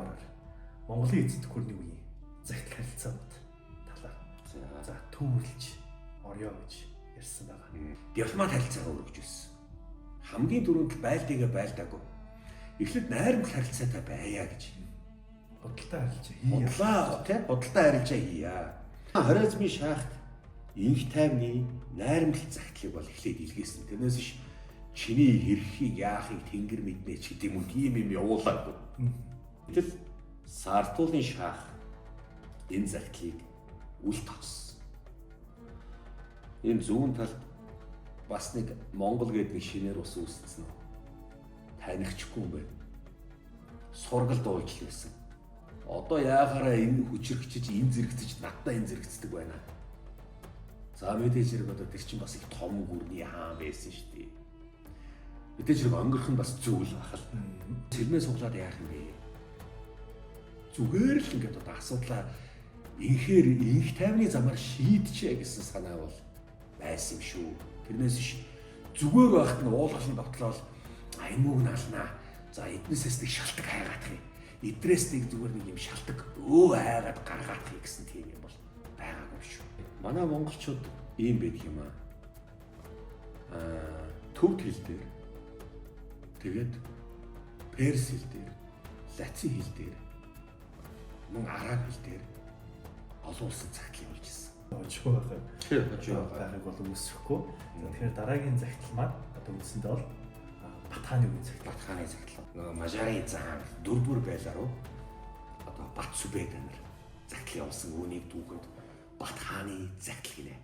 дугаараар Монголын эцэд хүрний үеийн захидал харилцаанууд талаар за төвөрлж орё гэж ярьсан байгаа. Дипломат харилцаагаа өргөжүүлсэн. Хамгийн түрүүнд байлдыгаа байлдаагүй. Эхлээд найрамдал харилцаатай байя гэж. Худалдаа харилцаа Худалдаа харилцаа хийя. Хорезмын шахт инх тайвны найрамдал захидлыг бол эхлээд илгээсэн. Тэрнээс ш чиний хэрхийг яахыг тэнгэр мэднэ ч гэдэг юм тийм юм явуулаагүй. Гэтэл Сартуулын шах энэ захидлыг үл тогссон. Энэ зүүн талд бас нэг Монгол гэдэг нэг шинээр ус үүссэн. Танихчгүй юм байна. Сургал дуулж лээсэн. Одоо яахаараа энэ хүчрэгчиж, энэ зэрэгцэж, надтай энэ зэрэгцдэг байна. За мэдээж хэрэг одоо тэр чинь бас их том гүрний хаан байсан шүү дээ. Мэдээж хэрэг өнгөрөх нь бас зүйл бахал. Тэрнээ суглаад яах юм бэ? Зүгээр л ингээд одоо асуудлаа инхээр инх тайвны замаар шийдчихэ гэсэн санаа бол байсан юм шүү. Тэрнээс ш зүгээр байхад нь уулгалан дотлол энэ мөг наалнаа. За эднээсээс нэг шалтак хайгаах юм. Эдрээс нэг зүгээр нэг юм шалтак хайгаад гаргаах гэсэн тийм юм бол байгаагүй шүү. Манай монголчууд ийм байдаг юм аа. Төвд хэл дээр тэгээд перс хэл дээр, латин хэл дээр, мөн араб хэл дээр олон улсад захидлыг болж ирсэн. Хожгүй байхыг бол үүсэхгүй. Тэгэхээр дараагийн захидал маань одоо үндсэндээ бол Батхааны үеийн захидал. Батхааны захидал. Нөгөө Мажарын зам 4-р байлаа руу одоо Бат Сүбэд нар захидлын явуулсан үүнийг дүүхэд Батхааны захидал гинэ.